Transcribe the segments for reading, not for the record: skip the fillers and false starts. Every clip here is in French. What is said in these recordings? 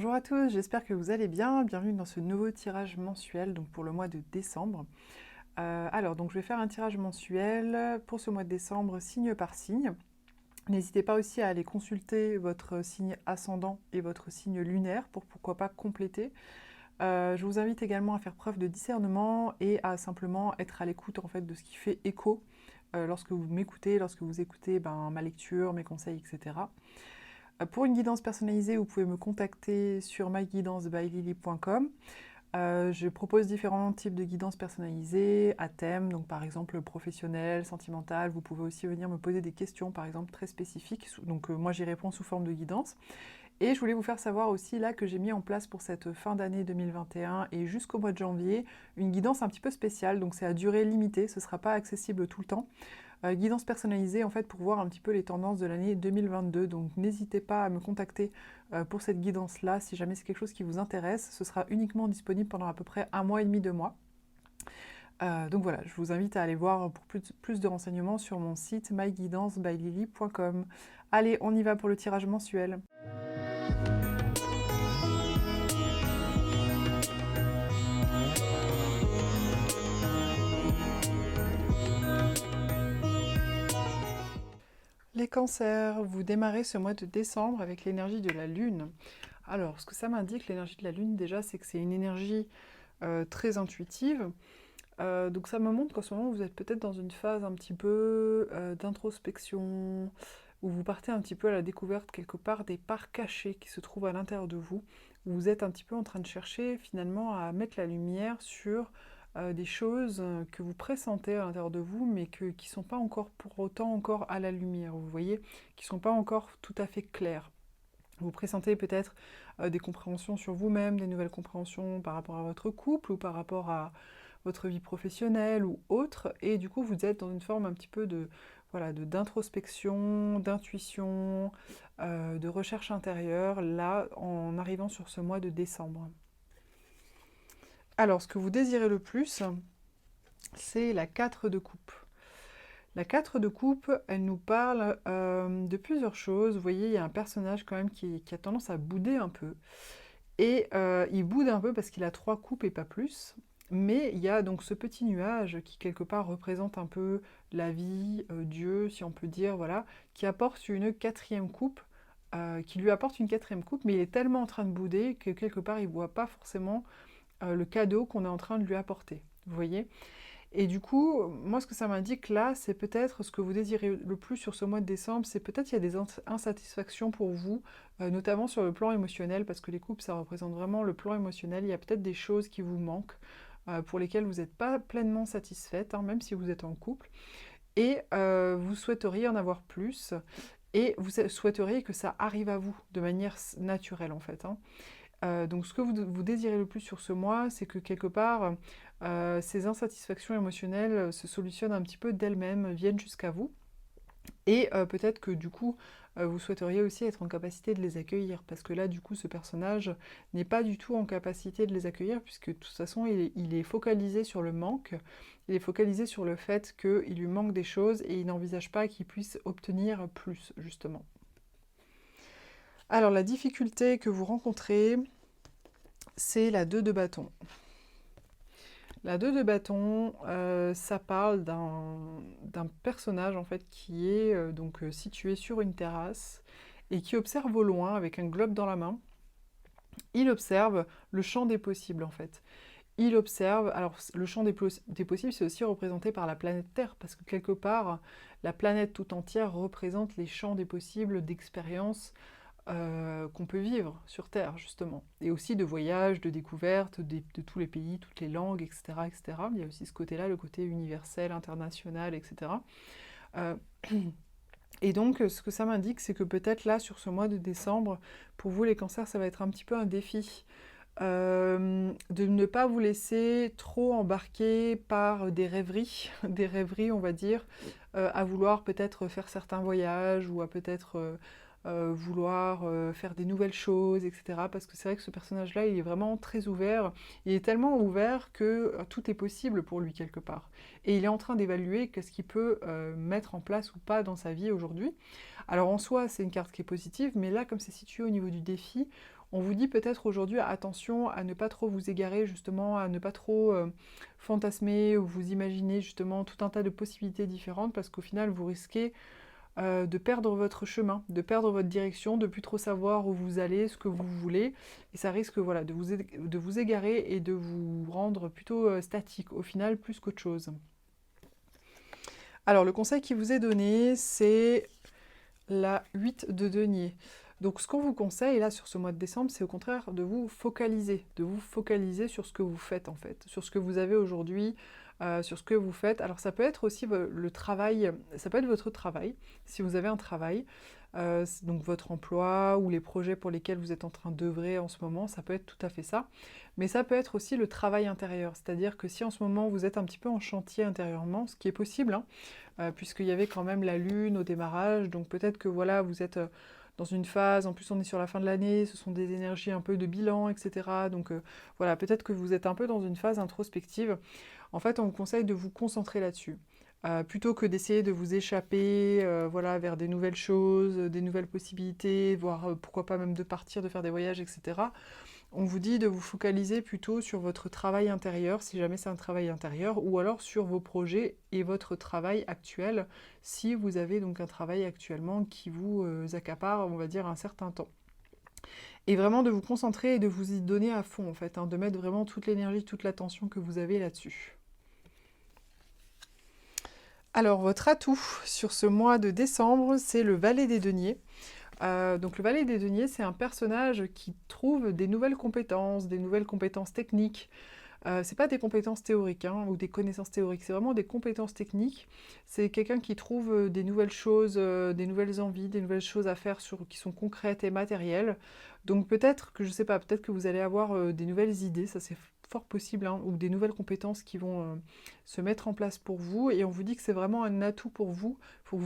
Bonjour à tous, j'espère que vous allez bien. Bienvenue dans ce nouveau tirage mensuel donc pour le mois de décembre. Donc je vais faire un tirage mensuel pour ce mois de décembre signe par signe. N'hésitez pas aussi à aller consulter votre signe ascendant et votre signe lunaire pour pourquoi pas compléter. Je vous invite également à faire preuve de discernement et à simplement être à l'écoute en fait de ce qui fait écho lorsque vous m'écoutez, lorsque vous écoutez ma lecture, mes conseils, etc. Pour une guidance personnalisée, vous pouvez me contacter sur myguidancebyLily.com. Je propose différents types de guidances personnalisées à thème, donc par exemple professionnel, sentimental. Vous pouvez aussi venir me poser des questions, par exemple très spécifiques. Donc moi j'y réponds sous forme de guidance. Et je voulais vous faire savoir aussi là que j'ai mis en place pour cette fin d'année 2021 et jusqu'au mois de janvier une guidance un petit peu spéciale. Donc c'est à durée limitée, ce ne sera pas accessible tout le temps. Guidance personnalisée en fait pour voir un petit peu les tendances de l'année 2022. Donc n'hésitez pas à me contacter pour cette guidance-là si jamais c'est quelque chose qui vous intéresse. Ce sera uniquement disponible pendant à peu près 1 mois et demi, 2 mois. Donc voilà, je vous invite à aller voir pour plus de renseignements sur mon site myguidancebyLily.com. Allez, on y va pour le tirage mensuel. Les cancers, vous démarrez ce mois de décembre avec l'énergie de la Lune. Alors, ce que ça m'indique, l'énergie de la Lune, déjà, c'est que c'est une énergie très intuitive. Donc ça me montre qu'en ce moment, vous êtes peut-être dans une phase un petit peu d'introspection, où vous partez un petit peu à la découverte quelque part des parts cachées qui se trouvent à l'intérieur de vous, où vous êtes un petit peu en train de chercher finalement à mettre la lumière sur des choses que vous pressentez à l'intérieur de vous, mais qui ne sont pas encore pour autant encore à la lumière, vous voyez, qui ne sont pas encore tout à fait claires. Vous pressentez peut-être des compréhensions sur vous-même, des nouvelles compréhensions par rapport à votre couple ou par rapport à votre vie professionnelle ou autre, et du coup vous êtes dans une forme un petit peu de voilà d'introspection, d'intuition, de recherche intérieure, là en arrivant sur ce mois de décembre. Alors ce que vous désirez le plus, c'est la 4 de coupe. La 4 de coupe, elle nous parle de plusieurs choses. Vous voyez, il y a un personnage quand même qui a tendance à bouder un peu. Et il boude un peu parce qu'il a 3 coupes et pas plus. Mais il y a donc ce petit nuage qui quelque part représente un peu la vie, Dieu, si on peut dire, voilà, qui apporte une 4e coupe, qui lui apporte une 4e coupe, mais il est tellement en train de bouder que quelque part il ne voit pas forcément le cadeau qu'on est en train de lui apporter. Vous voyez ? Et du coup, moi ce que ça m'indique là, c'est peut-être ce que vous désirez le plus sur ce mois de décembre, c'est peut-être qu'il y a des insatisfactions pour vous, notamment sur le plan émotionnel, parce que les couples ça représente vraiment le plan émotionnel, il y a peut-être des choses qui vous manquent, pour lesquelles vous n'êtes pas pleinement satisfaite, hein, même si vous êtes en couple, et vous souhaiteriez en avoir plus, et vous souhaiteriez que ça arrive à vous de manière naturelle en fait, hein. Donc ce que vous désirez le plus sur ce mois, c'est que quelque part, ces insatisfactions émotionnelles se solutionnent un petit peu d'elles-mêmes, viennent jusqu'à vous. Et peut-être que du coup, vous souhaiteriez aussi être en capacité de les accueillir. Parce que là, du coup, ce personnage n'est pas du tout en capacité de les accueillir, puisque de toute façon, il est focalisé sur le manque. Il est focalisé sur le fait qu'il lui manque des choses et il n'envisage pas qu'il puisse obtenir plus, justement. Alors la difficulté que vous rencontrez, c'est la 2 de bâton. La 2 de bâton, ça parle d'un personnage en fait qui est situé sur une terrasse et qui observe au loin avec un globe dans la main. Il observe le champ des possibles en fait. Il observe, alors le champ des possibles c'est aussi représenté par la planète Terre parce que quelque part la planète tout entière représente les champs des possibles d'expériences qu'on peut vivre sur Terre, justement. Et aussi de voyages, de découvertes de tous les pays, toutes les langues, etc., etc. Il y a aussi ce côté-là, le côté universel, international, etc. Euh, et donc, ce que ça m'indique, c'est que peut-être là, sur ce mois de décembre, pour vous, les cancers, ça va être un petit peu un défi. De ne pas vous laisser trop embarquer par des rêveries, on va dire, à vouloir peut-être faire certains voyages ou à peut-être vouloir faire des nouvelles choses, etc. Parce que c'est vrai que ce personnage-là, il est vraiment très ouvert. Il est tellement ouvert que tout est possible pour lui quelque part. Et il est en train d'évaluer qu'est-ce qu'il peut mettre en place ou pas dans sa vie aujourd'hui. Alors en soi, c'est une carte qui est positive, mais là, comme c'est situé au niveau du défi, On vous dit peut-être aujourd'hui, attention à ne pas trop vous égarer, justement, à ne pas trop fantasmer ou vous imaginer justement tout un tas de possibilités différentes, parce qu'au final, vous risquez de perdre votre chemin, de perdre votre direction, de plus trop savoir où vous allez, ce que vous voulez, et ça risque voilà, de vous égarer et de vous rendre plutôt statique, au final, plus qu'autre chose. Alors, le conseil qui vous est donné, c'est la 8 de denier. Donc, ce qu'on vous conseille, là, sur ce mois de décembre, c'est au contraire de vous focaliser sur ce que vous faites, en fait, sur ce que vous avez aujourd'hui, sur ce que vous faites. Alors, ça peut être aussi le travail, ça peut être votre travail, si vous avez un travail, donc votre emploi ou les projets pour lesquels vous êtes en train d'œuvrer en ce moment, ça peut être tout à fait ça. Mais ça peut être aussi le travail intérieur, c'est-à-dire que si en ce moment vous êtes un petit peu en chantier intérieurement, ce qui est possible, hein, puisqu'il y avait quand même la lune au démarrage, donc peut-être que voilà, vous êtes dans une phase, en plus on est sur la fin de l'année, ce sont des énergies un peu de bilan, etc. Donc voilà, peut-être que vous êtes un peu dans une phase introspective. En fait, on vous conseille de vous concentrer là-dessus. Plutôt que d'essayer de vous échapper voilà, vers des nouvelles choses, des nouvelles possibilités, voire pourquoi pas même de partir, de faire des voyages, etc. On vous dit de vous focaliser plutôt sur votre travail intérieur, si jamais c'est un travail intérieur, ou alors sur vos projets et votre travail actuel, si vous avez donc un travail actuellement qui vous accapare, on va dire, un certain temps. Et vraiment de vous concentrer et de vous y donner à fond, en fait, hein, de mettre vraiment toute l'énergie, toute l'attention que vous avez là-dessus. Alors, votre atout sur ce mois de décembre, c'est le valet des deniers. Donc le valet des deniers, c'est un personnage qui trouve des nouvelles compétences techniques. C'est pas des compétences théoriques hein, ou des connaissances théoriques, c'est vraiment des compétences techniques. C'est quelqu'un qui trouve des nouvelles choses, des nouvelles envies, des nouvelles choses à faire qui sont concrètes et matérielles. Donc peut-être que, je sais pas, peut-être que vous allez avoir des nouvelles idées, ça c'est fort possible, hein, ou des nouvelles compétences qui vont se mettre en place pour vous. Et on vous dit que c'est vraiment un atout pour vous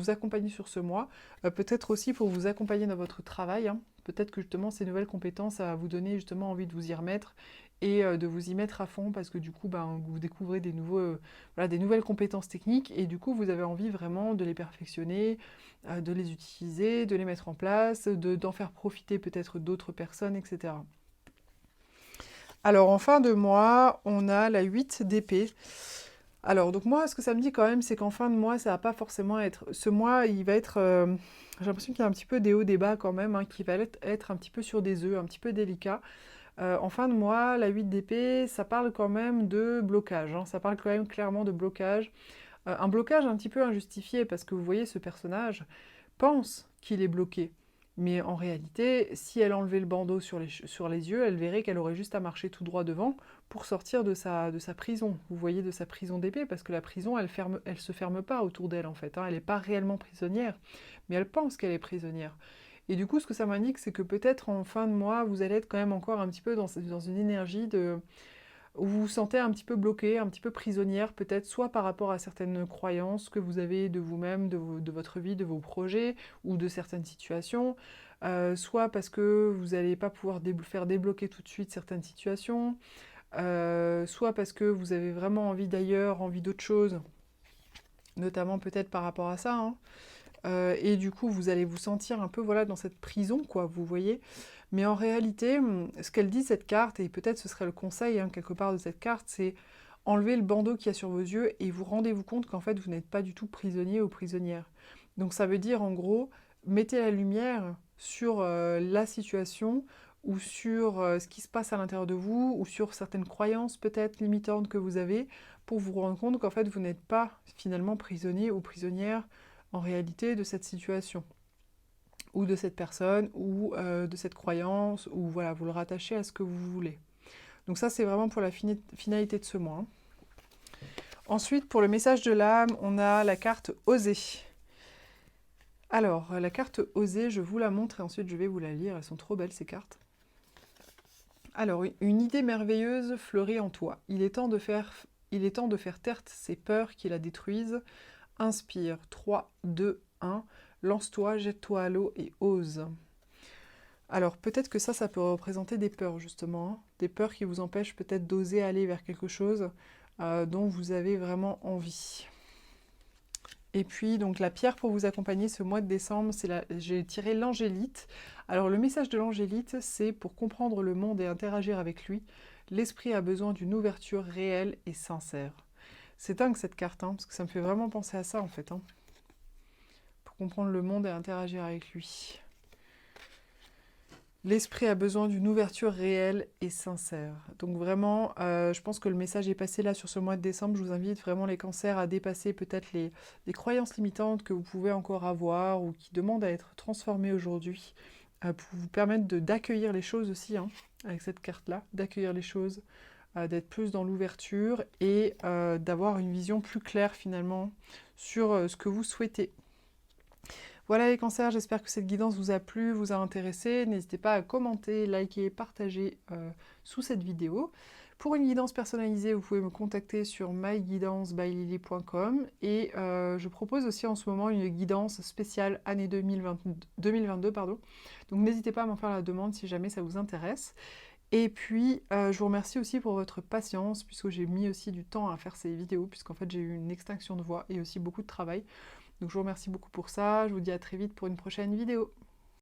accompagner sur ce mois. Peut-être aussi pour vous accompagner dans votre travail, hein. Peut-être que justement ces nouvelles compétences, ça va vous donner justement envie de vous y remettre et de vous y mettre à fond parce que du coup, vous découvrez voilà, des nouvelles compétences techniques et du coup, vous avez envie vraiment de les perfectionner, de les utiliser, de les mettre en place, d'en faire profiter peut-être d'autres personnes, etc. Alors, en fin de mois, on a la 8 d'épée. Alors, donc moi, ce que ça me dit quand même, c'est qu'en fin de mois, ça va pas forcément être... Ce mois, il va être... j'ai l'impression qu'il y a un petit peu des hauts, des bas quand même, hein, qui va être un petit peu sur des œufs, un petit peu délicat. En fin de mois, la 8 d'épée, ça parle quand même de blocage, hein, ça parle quand même clairement de blocage. Un blocage un petit peu injustifié, parce que vous voyez, ce personnage pense qu'il est bloqué. Mais en réalité, si elle enlevait le bandeau sur les yeux, elle verrait qu'elle aurait juste à marcher tout droit devant pour sortir de sa prison. Vous voyez, de sa prison d'épée, parce que la prison, elle se ferme pas autour d'elle en fait. Hein, elle n'est pas réellement prisonnière, mais elle pense qu'elle est prisonnière. Et du coup, ce que ça m'indique, c'est que peut-être en fin de mois, vous allez être quand même encore un petit peu dans une énergie où vous vous sentez un petit peu bloqué, un petit peu prisonnière, peut-être soit par rapport à certaines croyances que vous avez de vous-même, de votre vie, de vos projets, ou de certaines situations, soit parce que vous n'allez pas pouvoir faire débloquer tout de suite certaines situations, soit parce que vous avez vraiment envie d'ailleurs, envie d'autre chose, notamment peut-être par rapport à ça, hein. Et du coup, vous allez vous sentir un peu voilà, dans cette prison, quoi, vous voyez. Mais en réalité, ce qu'elle dit, cette carte, et peut-être ce serait le conseil, hein, quelque part, de cette carte, c'est enlever le bandeau qu'il y a sur vos yeux et vous rendez-vous compte qu'en fait, vous n'êtes pas du tout prisonnier ou prisonnière. Donc ça veut dire, en gros, mettez la lumière sur la situation ou sur ce qui se passe à l'intérieur de vous ou sur certaines croyances peut-être limitantes que vous avez pour vous rendre compte qu'en fait, vous n'êtes pas finalement prisonnier ou prisonnière en réalité de cette situation, ou de cette personne, ou de cette croyance, ou voilà, vous le rattachez à ce que vous voulez. Donc ça, c'est vraiment pour la finalité de ce mois. Hein. Ensuite, pour le message de l'âme, on a la carte Oser. Alors, la carte Oser, je vous la montre et ensuite je vais vous la lire. Elles sont trop belles, ces cartes. Alors, une idée merveilleuse fleurit en toi. Il est temps de faire taire ces peurs qui la détruisent. Inspire, 3, 2, 1, lance-toi, jette-toi à l'eau et ose. Alors peut-être que ça peut représenter des peurs justement, hein, des peurs qui vous empêchent peut-être d'oser aller vers quelque chose dont vous avez vraiment envie. Et puis, donc, la pierre pour vous accompagner ce mois de décembre, j'ai tiré l'angélite. Alors, le message de l'angélite, c'est pour comprendre le monde et interagir avec lui, l'esprit a besoin d'une ouverture réelle et sincère. C'est dingue cette carte, hein, parce que ça me fait vraiment penser à ça, en fait. Hein. Pour comprendre le monde et interagir avec lui. L'esprit a besoin d'une ouverture réelle et sincère. Donc vraiment, je pense que le message est passé là sur ce mois de décembre. Je vous invite vraiment les cancers à dépasser peut-être les croyances limitantes que vous pouvez encore avoir ou qui demandent à être transformées aujourd'hui pour vous permettre d'accueillir les choses aussi, hein, avec cette carte-là, d'accueillir les choses, d'être plus dans l'ouverture et d'avoir une vision plus claire finalement sur ce que vous souhaitez. Voilà les cancers, j'espère que cette guidance vous a plu, vous a intéressé. N'hésitez pas à commenter, liker, partager sous cette vidéo. Pour une guidance personnalisée, vous pouvez me contacter sur myguidancebyLily.com et je propose aussi en ce moment une guidance spéciale année 2022. Pardon. Donc n'hésitez pas à m'en faire la demande si jamais ça vous intéresse. Et puis, je vous remercie aussi pour votre patience, puisque j'ai mis aussi du temps à faire ces vidéos, puisqu'en fait j'ai eu une extinction de voix et aussi beaucoup de travail. Donc je vous remercie beaucoup pour ça, je vous dis à très vite pour une prochaine vidéo.